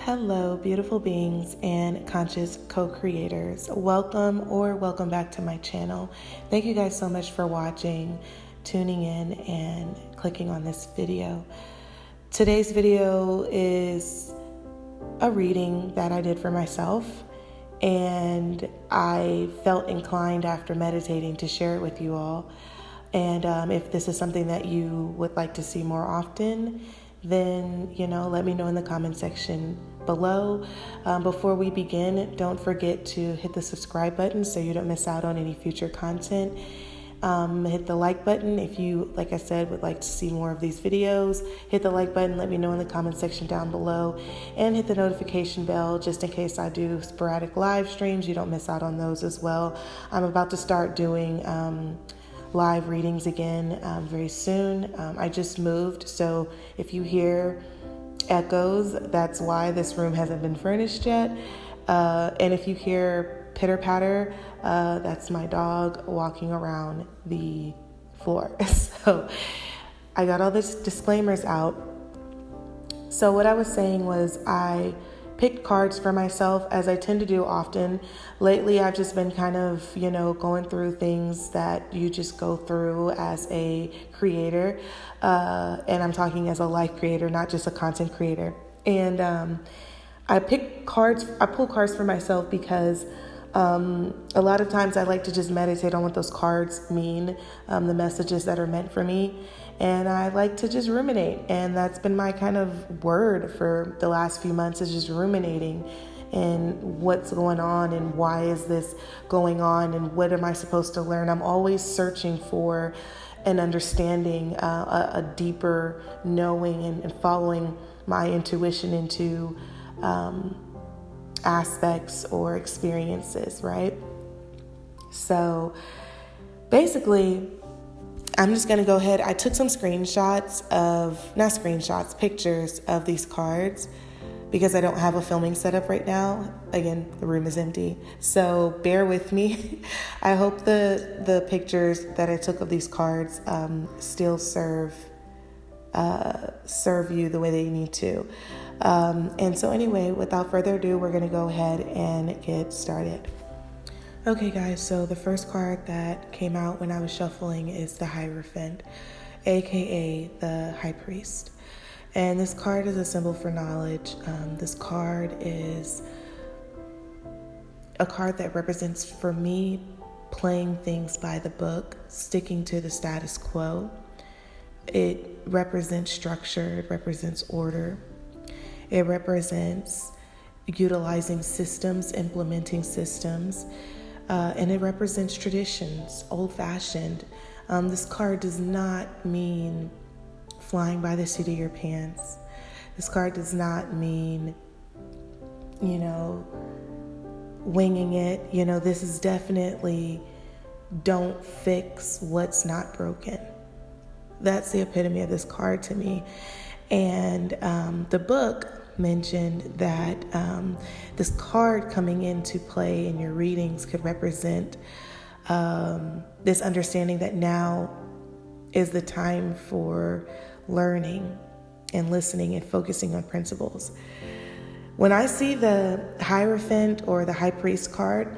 Hello, beautiful beings and conscious co-creators. Welcome back to my channel. Thank you guys so much for watching, tuning in, and clicking on this video. Today's video is a reading that I did for myself, and I felt inclined after meditating to share it with you all. And if this is something that you would like to see more often, then, let me know in the comment section below. Before we begin, don't forget to hit the subscribe button so you don't miss out on any future content. Hit the like button if you, like I said, would like to see more of these videos. Hit the like button, let me know in the comment section down below, and hit the notification bell just in case I do sporadic live streams. You don't miss out on those as well. I'm about to start doing live readings again very soon. I just moved, so if you hear echoes, that's why this room hasn't been furnished yet. And if you hear pitter patter, that's my dog walking around the floor. So I got all these disclaimers out. So what I was saying was I picked cards for myself, as I tend to do often. Lately, I've just been kind of, going through things that you just go through as a creator. And I'm talking as a life creator, not just a content creator. And I pull cards for myself because a lot of times I like to just meditate on what those cards mean, the messages that are meant for me. And I like to just ruminate. And that's been my kind of word for the last few months, is just ruminating and what's going on and why is this going on and what am I supposed to learn. I'm always searching for an understanding, a deeper knowing and following my intuition into aspects or experiences, right? So basically, I'm just going to go ahead. I took some pictures of these cards because I don't have a filming setup right now. Again, the room is empty, so bear with me. I hope the pictures that I took of these cards still serve you the way they need to. And so anyway, without further ado, we're going to go ahead and get started. Okay guys, so the first card that came out when I was shuffling is the Hierophant, aka the High Priest. And this card is a symbol for knowledge. This card is a card that represents, for me, playing things by the book, sticking to the status quo. It represents structure, it represents order, it represents utilizing systems, implementing systems. And it represents traditions, old-fashioned. This card does not mean flying by the seat of your pants. This card does not mean, winging it. This is definitely don't fix what's not broken. That's the epitome of this card to me. And the book mentioned that this card coming into play in your readings could represent this understanding that now is the time for learning and listening and focusing on principles. When I see the Hierophant or the High Priest card,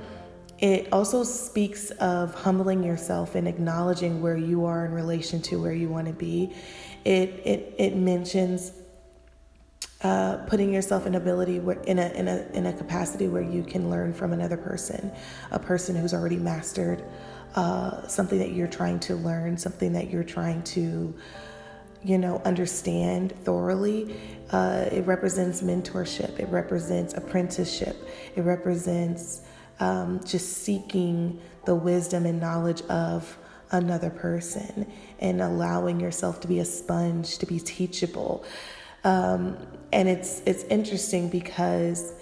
it also speaks of humbling yourself and acknowledging where you are in relation to where you want to be. It mentions putting yourself in ability in a capacity where you can learn from another person, a person who's already mastered something that you're trying to learn, something that you're trying to, understand thoroughly. It represents mentorship. It represents apprenticeship. It represents just seeking the wisdom and knowledge of another person and allowing yourself to be a sponge, to be teachable. And it's interesting because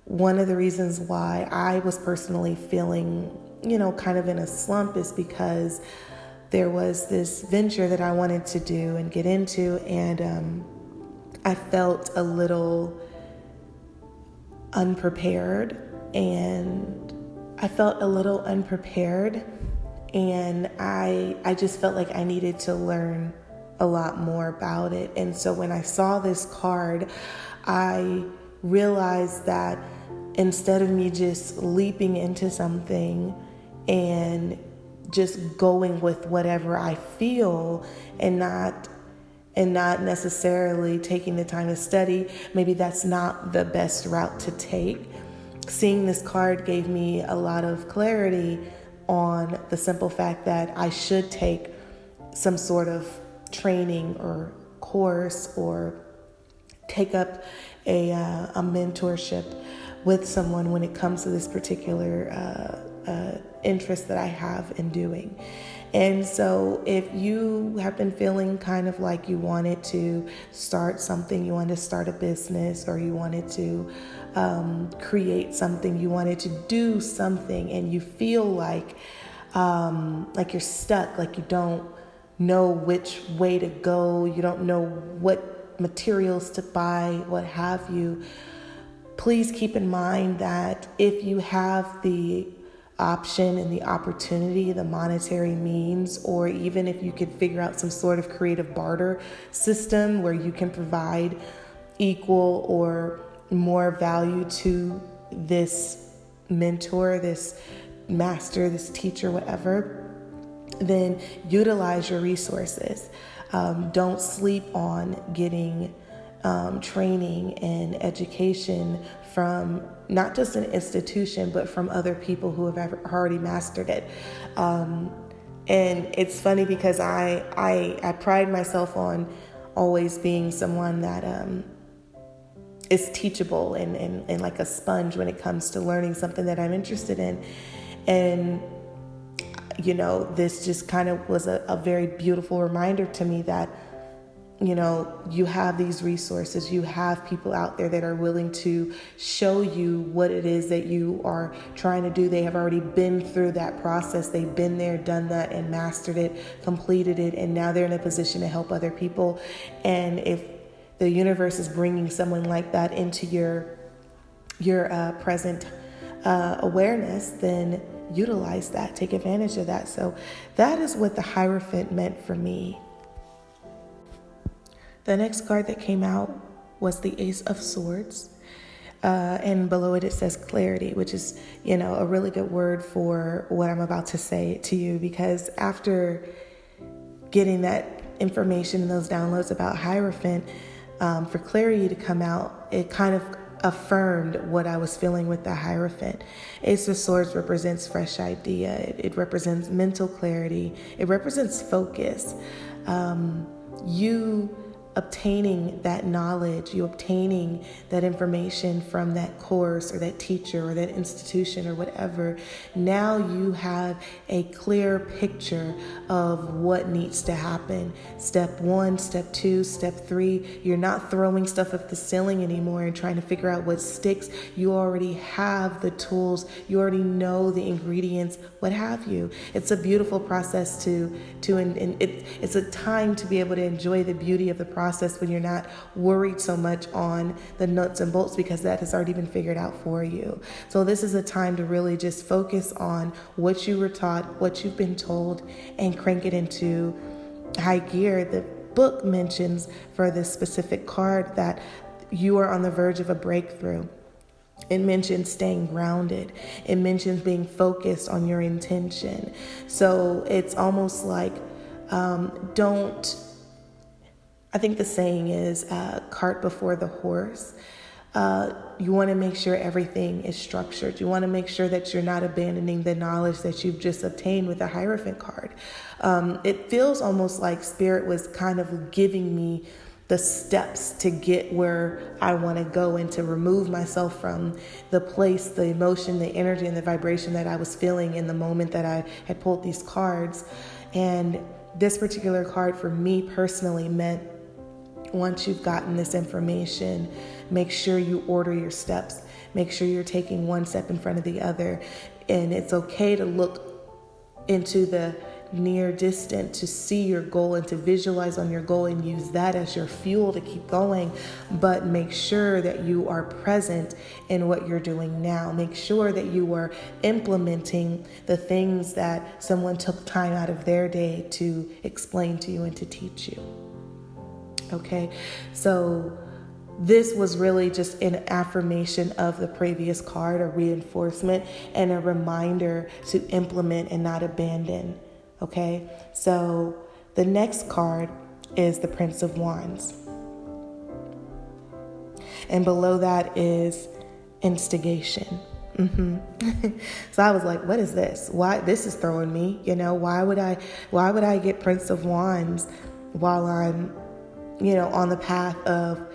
one of the reasons why I was personally feeling, kind of in a slump is because there was this venture that I wanted to do and get into, and I felt a little unprepared, and I just felt like I needed to learn a lot more about it. And so when I saw this card, I realize that instead of me just leaping into something and just going with whatever I feel and not necessarily taking the time to study, maybe that's not the best route to take. Seeing this card gave me a lot of clarity on the simple fact that I should take some sort of training or course or take up a mentorship with someone when it comes to this particular interest that I have in doing. And so if you have been feeling kind of like you wanted to start something, you wanted to start a business, or you wanted to create something, you wanted to do something, and you feel like you're stuck, like you don't know which way to go, you don't know what materials to buy, what have you, please keep in mind that if you have the option and the opportunity, the monetary means, or even if you could figure out some sort of creative barter system where you can provide equal or more value to this mentor, this master, this teacher, whatever, then utilize your resources. Don't sleep on getting training and education from not just an institution, but from other people who have already mastered it. And it's funny because I pride myself on always being someone that is teachable and like a sponge when it comes to learning something that I'm interested in. And this just kind of was a very beautiful reminder to me that you have these resources, you have people out there that are willing to show you what it is that you are trying to do. They have already been through that process. They've been there, done that, and mastered it, completed it, and now they're in a position to help other people. And if the universe is bringing someone like that into your present awareness, then utilize that, take advantage of that. So that is what the Hierophant meant for me. The next card that came out was the Ace of Swords. And below it says clarity, which is, a really good word for what I'm about to say to you, because after getting that information and those downloads about Hierophant, for clarity to come out, it kind of affirmed what I was feeling with the Hierophant. Ace of Swords represents fresh idea. It represents mental clarity. It represents focus. You obtaining that knowledge, you obtaining that information from that course or that teacher or that institution or whatever, now you have a clear picture of what needs to happen. Step 1, step 2, step 3. You're not throwing stuff at the ceiling anymore and trying to figure out what sticks. You already have the tools. You already know the ingredients, what have you. It's a beautiful process it's a time to be able to enjoy the beauty of the process when you're not worried so much on the nuts and bolts, because that has already been figured out for you. So this is a time to really just focus on what you were taught, what you've been told, and crank it into high gear. The book mentions for this specific card that you are on the verge of a breakthrough. It mentions staying grounded. It mentions being focused on your intention. So it's almost like I think the saying is cart before the horse. You want to make sure everything is structured. You want to make sure that you're not abandoning the knowledge that you've just obtained with the Hierophant card. It feels almost like Spirit was kind of giving me the steps to get where I want to go and to remove myself from the place, the emotion, the energy, and the vibration that I was feeling in the moment that I had pulled these cards. And this particular card for me personally meant, once you've gotten this information, make sure you order your steps. Make sure you're taking one step in front of the other. And it's okay to look into the near distant to see your goal and to visualize on your goal and use that as your fuel to keep going. But make sure that you are present in what you're doing now. Make sure that you are implementing the things that someone took time out of their day to explain to you and to teach you. Okay, so this was really just an affirmation of the previous card, a reinforcement and a reminder to implement and not abandon. Okay, so the next card is the Prince of Wands. And below that is instigation. So I was like, what is this? Why this is throwing me? Why would I get Prince of Wands while I'm, on the path of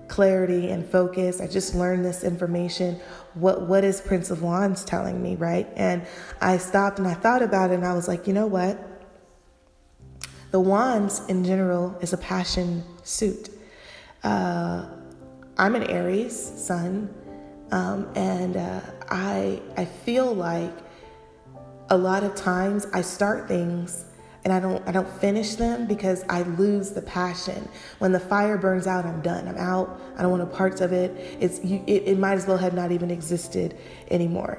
clarity and focus? I just learned this information. What is Prince of Wands telling me, right? And I stopped and I thought about it, and I was like, you know what? The wands in general is a passion suit. I'm an Aries sun, and I feel like a lot of times I start things and I don't finish them because I lose the passion. When the fire burns out, I'm done. I'm out. I don't want no parts of it. It might as well have not even existed anymore.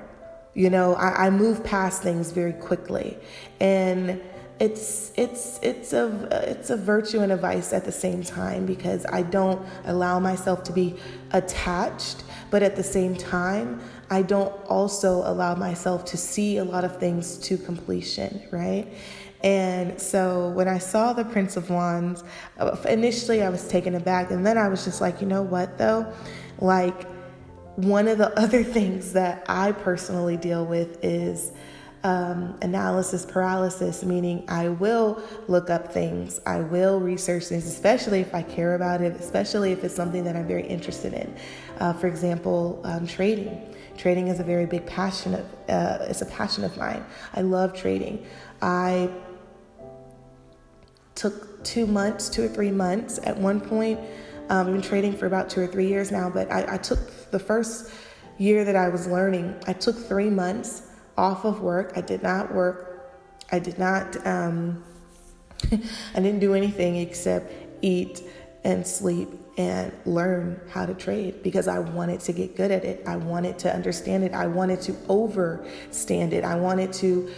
I move past things very quickly, and it's a virtue and a vice at the same time, because I don't allow myself to be attached, but at the same time, I don't also allow myself to see a lot of things to completion, right? And so when I saw the Prince of Wands, initially I was taken aback, and then I was just like, you know what though? Like, one of the other things that I personally deal with is analysis paralysis, meaning I will look up things, I will research things, especially if I care about it, especially if it's something that I'm very interested in. For example, trading. Trading is a very big passion it's a passion of mine. I love trading. I took 2 or 3 months at one point. I've been trading for about 2 or 3 years now, but I took the first year that I was learning, I took 3 months off of work. I did not work. I didn't do anything except eat and sleep and learn how to trade, because I wanted to get good at it. I wanted to understand it. I wanted to overstand it. I wanted to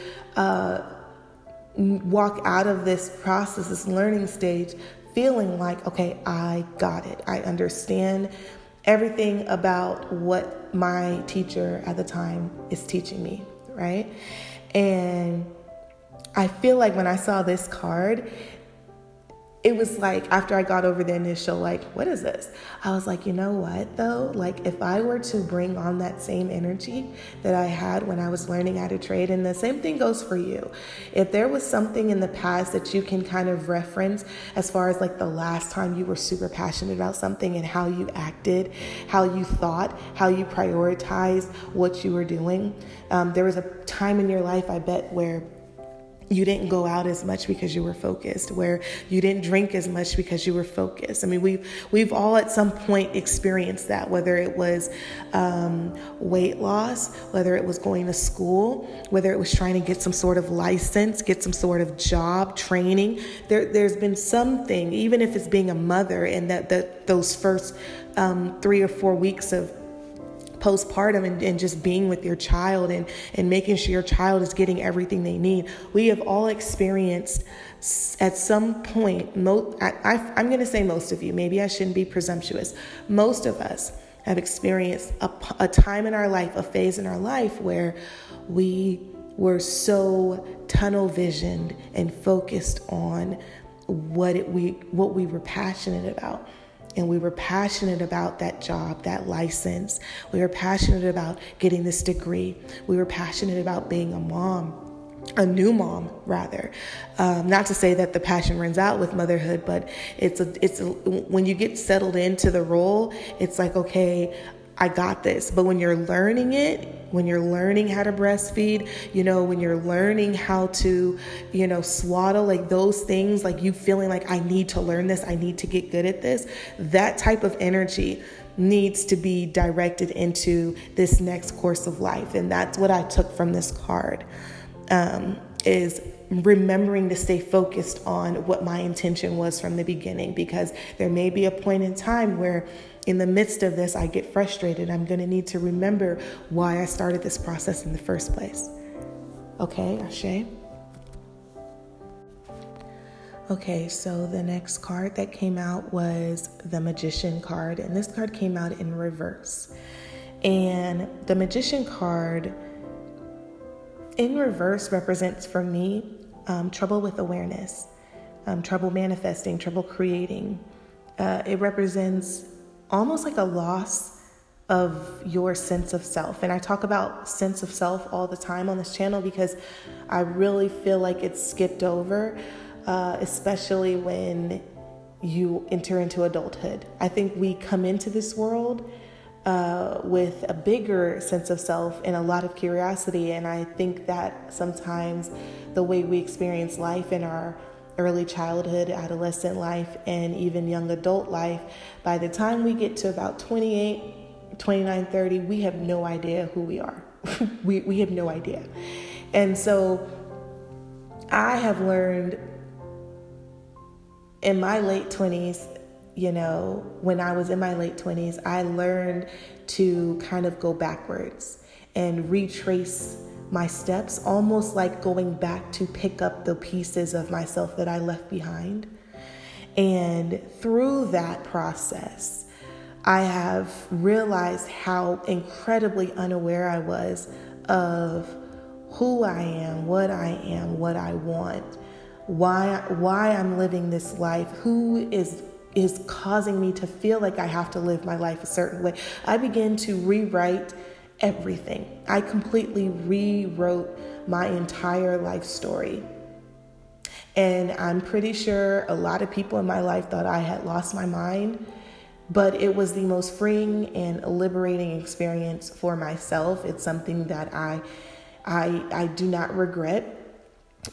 walk out of this process, this learning stage, feeling like, okay, I got it. I understand everything about what my teacher at the time is teaching me, right? And I feel like when I saw this card, it was like, after I got over the initial, like, what is this? I was like, you know what though? Like, if I were to bring on that same energy that I had when I was learning how to trade, and the same thing goes for you. If there was something in the past that you can kind of reference as far as like the last time you were super passionate about something and how you acted, how you thought, how you prioritized what you were doing. There was a time in your life, I bet, where you didn't go out as much because you were focused, where you didn't drink as much because you were focused. I mean, we've all at some point experienced that, whether it was weight loss, whether it was going to school, whether it was trying to get some sort of license, get some sort of job, training. There's been something, even if it's being a mother, and that those first 3 or 4 weeks of postpartum and just being with your child and making sure your child is getting everything they need. We have all experienced at some point, I'm going to say most of you, maybe I shouldn't be presumptuous. Most of us have experienced a time in our life, a phase in our life where we were so tunnel visioned and focused on what we were passionate about. And we were passionate about that job, that license. We were passionate about getting this degree. We were passionate about being a mom, a new mom, rather. Not to say that the passion runs out with motherhood, but it's when you get settled into the role, it's like, okay, I got this. But when you're learning it, when you're learning how to breastfeed, when you're learning how to, swaddle, like those things, like you feeling like I need to learn this, I need to get good at this, that type of energy needs to be directed into this next course of life. And that's what I took from this card, is remembering to stay focused on what my intention was from the beginning, because there may be a point in time where in the midst of this, I get frustrated. I'm going to need to remember why I started this process in the first place. Okay, Ashe. Okay, so the next card that came out was the Magician card, and this card came out in reverse. And the Magician card in reverse represents, for me, trouble with awareness, trouble manifesting, trouble creating. It represents almost like a loss of your sense of self. And I talk about sense of self all the time on this channel because I really feel like it's skipped over, especially when you enter into adulthood. I think we come into this world with a bigger sense of self and a lot of curiosity. And I think that sometimes the way we experience life in our early childhood, adolescent life, and even young adult life, by the time we get to about 28, 29, 30, we have no idea who we are. we have no idea. And so I have learned in my late 20s, when I was in my late 20s, I learned to kind of go backwards and retrace my steps, almost like going back to pick up the pieces of myself that I left behind. And through that process, I have realized how incredibly unaware I was of who I am, what I want, why I'm living this life, who is causing me to feel like I have to live my life a certain way. I began to rewrite everything. I completely rewrote my entire life story. And I'm pretty sure a lot of people in my life thought I had lost my mind, but it was the most freeing and liberating experience for myself. It's something that I do not regret.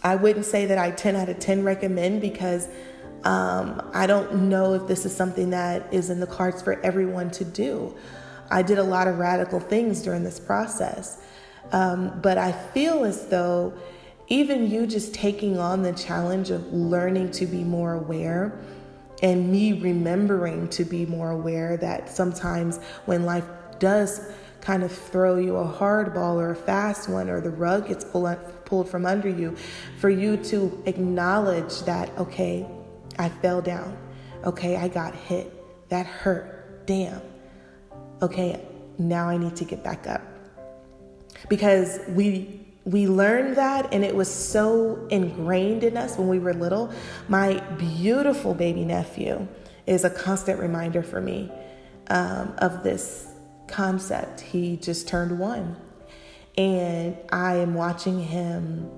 I wouldn't say that I 10 out of 10 recommend because I don't know if this is something that is in the cards for everyone to do. I did a lot of radical things during this process. But I feel as though even you just taking on the challenge of learning to be more aware, and me remembering to be more aware that sometimes when life does kind of throw you a hard ball or a fast one, or the rug gets pulled from under you, for you to acknowledge that, okay, I fell down. Okay, I got hit. That hurt. Damn. Okay, now I need to get back up. Because we learned that, and it was so ingrained in us when we were little. My beautiful baby nephew is a constant reminder for me of this concept. He just turned 1, and I am watching him,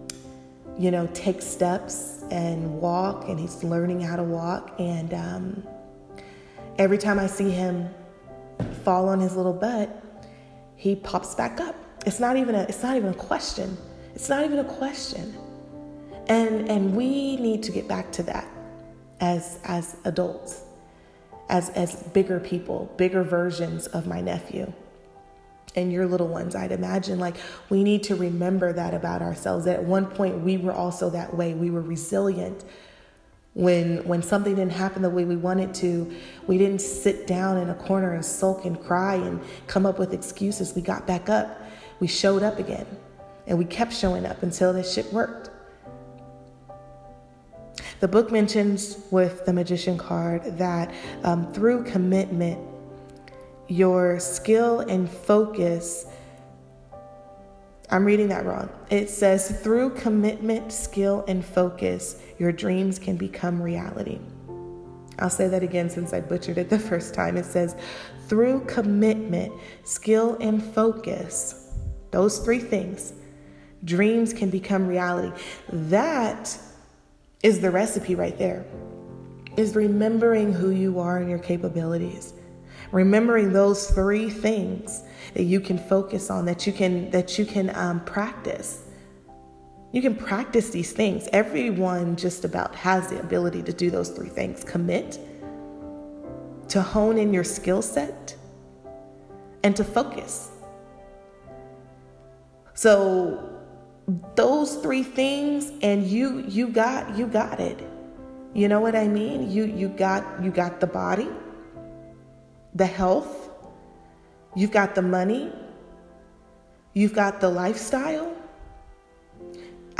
take steps and walk, and he's learning how to walk. And every time I see him fall on his little butt, he pops back up. It's not even a question. It's not even a question. And we need to get back to that as adults, as bigger people, bigger versions of my nephew and your little ones. I'd imagine we need to remember that about ourselves. That at one point we were also that way. We were resilient. When something didn't happen the way we wanted to, we didn't sit down in a corner and sulk and cry and come up with excuses. We got back up. We showed up again, and we kept showing up until this shit worked. The book mentions with the Magician card that through commitment, your skill and focus, I'm reading that wrong. It says, through commitment, skill, and focus, your dreams can become reality. I'll say that again since I butchered it the first time. It says, through commitment, skill, and focus, those 3 things, dreams can become reality. That is the recipe right there, is remembering who you are and your capabilities. Remembering those 3 things that you can focus on, that you can practice. You can practice these things. Everyone just about has the ability to do those 3 things. Commit, to hone in your skill set, and to focus. So those 3 things, and you got it. You know what I mean? You got the body, the health, you've got the money, you've got the lifestyle.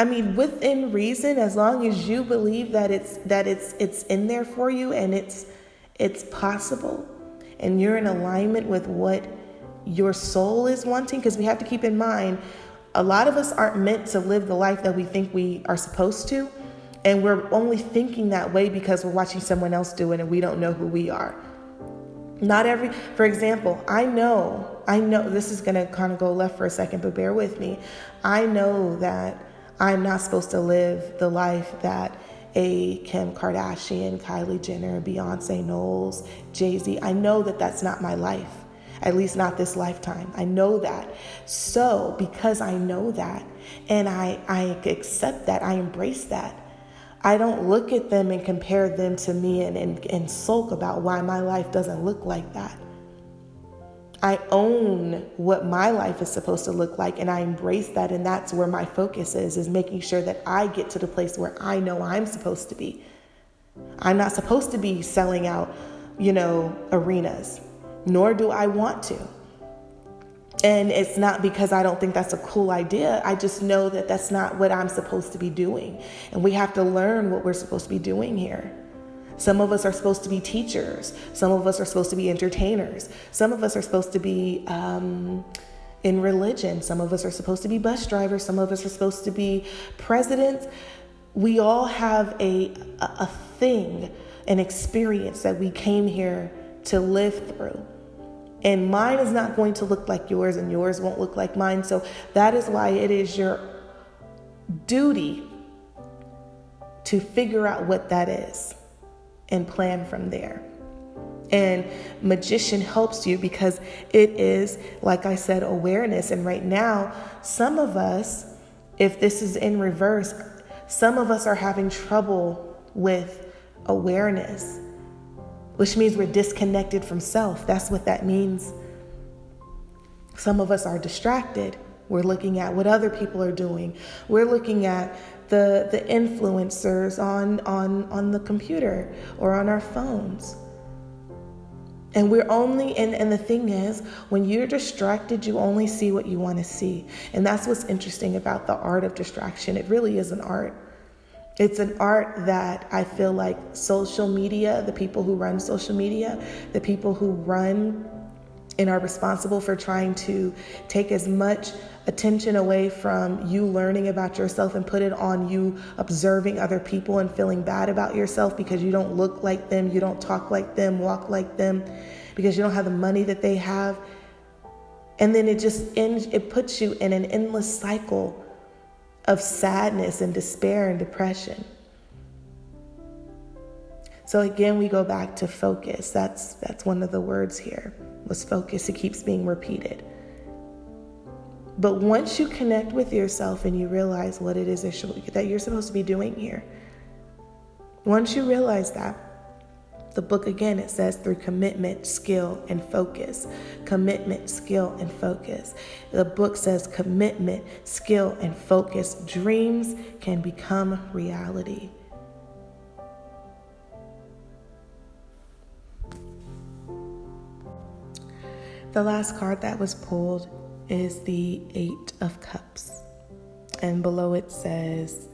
I mean, within reason, as long as you believe that it's in there for you and it's possible, and you're in alignment with what your soul is wanting. Because we have to keep in mind, a lot of us aren't meant to live the life that we think we are supposed to, and we're only thinking that way because we're watching someone else do it and we don't know who we are. For example, I know this is going to kind of go left for a second, but bear with me. I know that I'm not supposed to live the life that a Kim Kardashian, Kylie Jenner, Beyonce Knowles, Jay-Z. I know that that's not my life, at least not this lifetime. I know that. So because I know that and I accept that, I embrace that, I don't look at them and compare them to me and sulk about why my life doesn't look like that. I own what my life is supposed to look like, and I embrace that, and that's where my focus is making sure that I get to the place where I know I'm supposed to be. I'm not supposed to be selling out, arenas, nor do I want to. And it's not because I don't think that's a cool idea. I just know that that's not what I'm supposed to be doing. And we have to learn what we're supposed to be doing here. Some of us are supposed to be teachers. Some of us are supposed to be entertainers. Some of us are supposed to be in religion. Some of us are supposed to be bus drivers. Some of us are supposed to be presidents. We all have a thing, an experience that we came here to live through. And mine is not going to look like yours, and yours won't look like mine. So that is why it is your duty to figure out what that is and plan from there. And Magician helps you because it is, like I said, awareness. And right now, some of us, if this is in reverse, some of us are having trouble with awareness, which means we're disconnected from self. That's what that means. Some of us are distracted. We're looking at what other people are doing. We're looking at the influencers on the computer or on our phones. And and the thing is, when you're distracted, you only see what you want to see. And that's what's interesting about the art of distraction. It really is an art. It's an art that I feel like social media, the people who run social media, the people who run and are responsible for trying to take as much attention away from you learning about yourself and put it on you observing other people and feeling bad about yourself because you don't look like them, you don't talk like them, walk like them, because you don't have the money that they have. And then it puts you in an endless cycle of sadness and despair and depression. So again, we go back to focus. That's one of the words here, was focus. It keeps being repeated. But once you connect with yourself and you realize what it is that you're supposed to be doing here, once you realize that, the book, again, it says through commitment, skill, and focus. Commitment, skill, and focus. The book says commitment, skill, and focus. Dreams can become reality. The last card that was pulled is the 8 of Cups. And below it says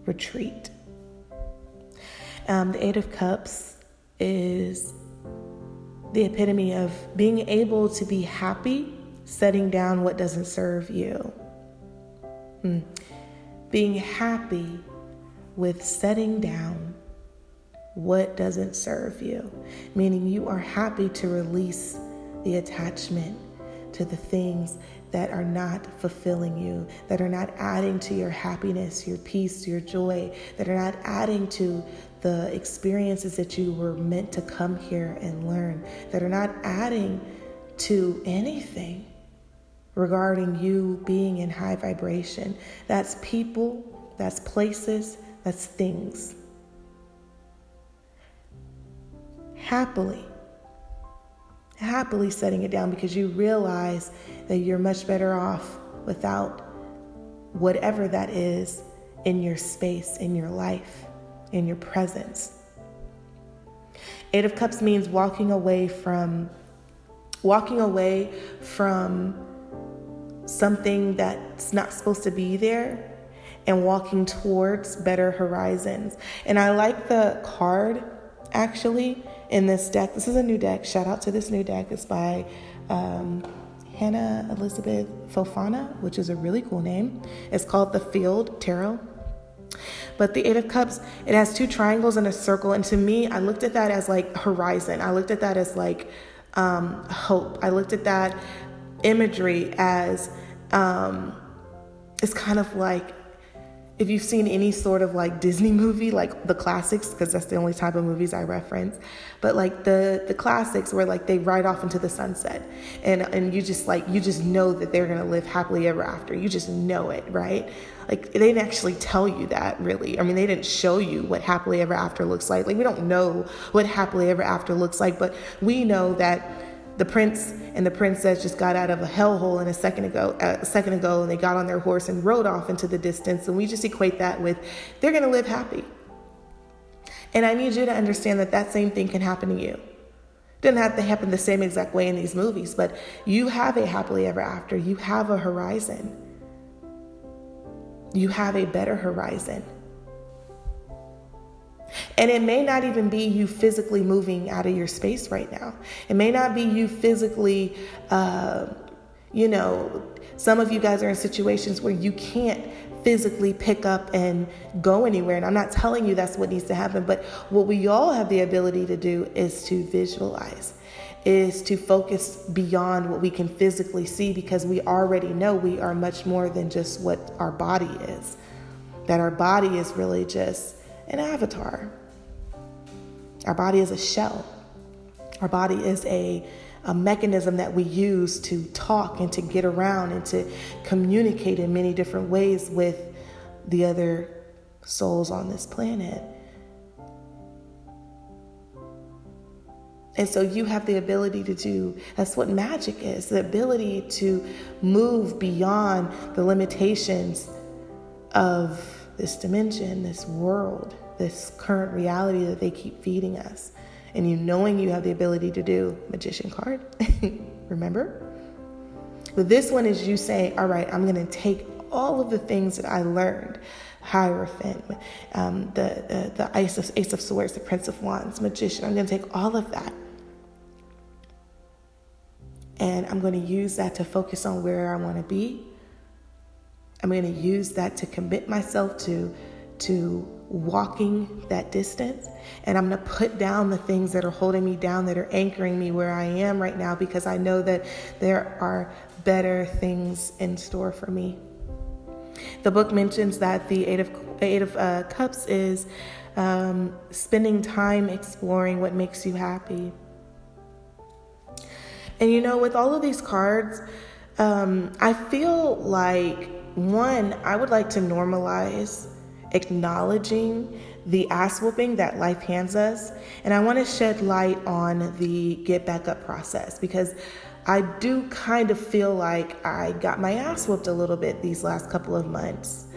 retreat. The 8 of Cups is the epitome of being able to be happy, setting down what doesn't serve you. Being happy with setting down what doesn't serve you, meaning you are happy to release the attachment to the things that are not fulfilling you, that are not adding to your happiness, your peace, your joy, that are not adding to the experiences that you were meant to come here and learn, that are not adding to anything regarding you being in high vibration. That's people, that's places, that's things. Happily setting it down because you realize that you're much better off without whatever that is in your space, in your life, in your presence. 8 of Cups means walking away from something that's not supposed to be there and walking towards better horizons. And I like the card actually in this deck. This is a new deck. Shout out to this new deck. It's by Hannah Elizabeth Fofana, which is a really cool name. It's called the Field Tarot. But the Eight of Cups, it has two triangles and a circle. And to me, I looked at that as like horizon. I looked at that as like hope. I looked at that imagery as it's kind of like, if you've seen any sort of like Disney movie, like the classics, because that's the only type of movies I reference, but like the classics where like they ride off into the sunset and you just know that they're going to live happily ever after. You just know it, right? Like they didn't actually tell you that really. I mean, they didn't show you what happily ever after looks like. Like we don't know what happily ever after looks like, but we know that the prince and the princess just got out of a hellhole a second ago, and they got on their horse and rode off into the distance. And we just equate that with they're going to live happy. And I need you to understand that that same thing can happen to you. It doesn't have to happen the same exact way in these movies, but you have a happily ever after. You have a horizon. You have a better horizon. And it may not even be you physically moving out of your space right now. It may not be you physically, some of you guys are in situations where you can't physically pick up and go anywhere. And I'm not telling you that's what needs to happen, but what we all have the ability to do is to visualize, is to focus beyond what we can physically see, because we already know we are much more than just what our body is, that our body is really just an avatar. Our body is a shell. Our body is a mechanism that we use to talk and to get around and to communicate in many different ways with the other souls on this planet. And so you have the ability to do, that's what magic is, the ability to move beyond the limitations of this dimension, this world, this current reality that they keep feeding us. And you knowing you have the ability to do magician card, remember? But this one is you saying, all right, I'm going to take all of the things that I learned, Hierophant, the Ace of Swords, the Prince of Wands, Magician. I'm going to take all of that. And I'm going to use that to focus on where I want to be. I'm going to use that to commit myself to walking that distance. And I'm going to put down the things that are holding me down, that are anchoring me where I am right now, because I know that there are better things in store for me. The book mentions that the Eight of Cups is spending time exploring what makes you happy. And with all of these cards, I feel like, one, I would like to normalize acknowledging the ass whooping that life hands us. And I want to shed light on the get back up process, because I do kind of feel like I got my ass whooped a little bit these last couple of months.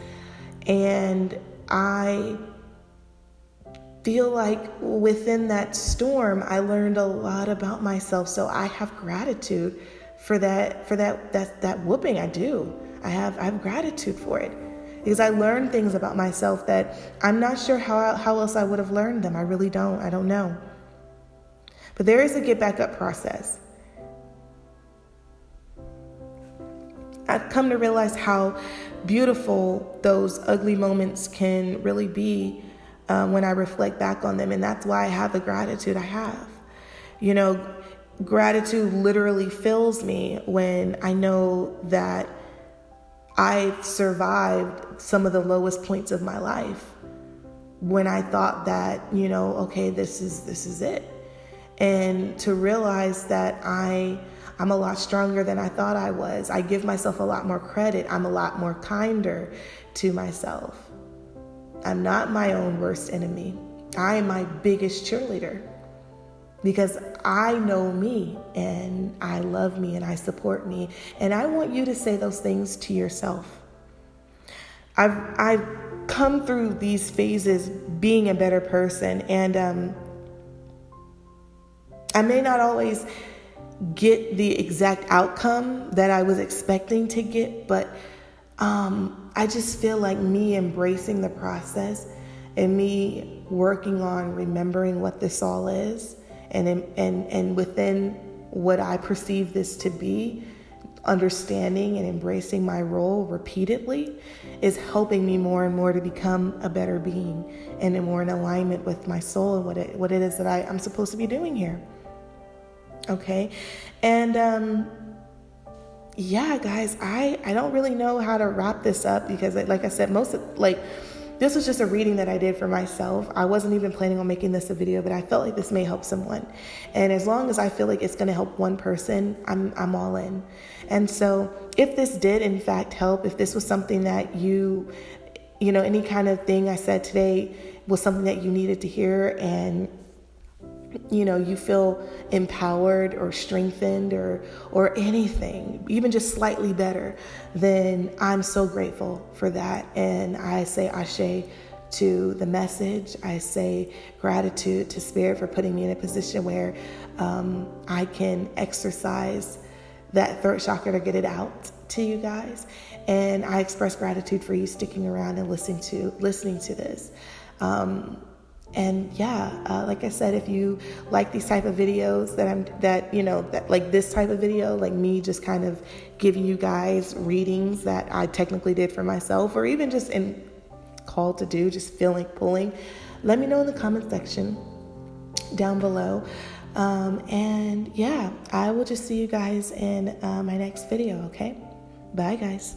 And I feel like within that storm, I learned a lot about myself. So I have gratitude for that whooping. I do. I have gratitude for it, because I learned things about myself that I'm not sure how else I would have learned them. I really don't. I don't know. But there is a get back up process. I've come to realize how beautiful those ugly moments can really be when I reflect back on them. And that's why I have the gratitude I have. Gratitude literally fills me when I know that I've survived some of the lowest points of my life, when I thought that, okay, this is it. And to realize that I'm a lot stronger than I thought I was. I give myself a lot more credit. I'm a lot more kinder to myself. I'm not my own worst enemy. I am my biggest cheerleader, because I know me and I love me and I support me. And I want you to say those things to yourself. I've come through these phases being a better person, and I may not always get the exact outcome that I was expecting to get, but I just feel like me embracing the process and me working on remembering what this all is, and within what I perceive this to be, understanding and embracing my role repeatedly is helping me more and more to become a better being and more in alignment with my soul and what it is that I'm supposed to be doing here. Okay. And yeah, guys, I don't really know how to wrap this up because, like I said, this was just a reading that I did for myself. I wasn't even planning on making this a video, but I felt like this may help someone. And as long as I feel like it's going to help one person, I'm all in. And so if this did in fact help, if this was something that you know, any kind of thing I said today was something that you needed to hear, and you know, you feel empowered or strengthened or anything, even just slightly better, then I'm so grateful for that. And I say ashe to the message. I say gratitude to Spirit for putting me in a position where I can exercise that third chakra to get it out to you guys. And I express gratitude for you sticking around and listening to this. And yeah, like I said, if you like these type of videos that like this type of video, like me just kind of giving you guys readings that I technically did for myself, or even just called to do, just feeling pulling, let me know in the comment section down below. And yeah, I will just see you guys in my next video. Okay. Bye guys.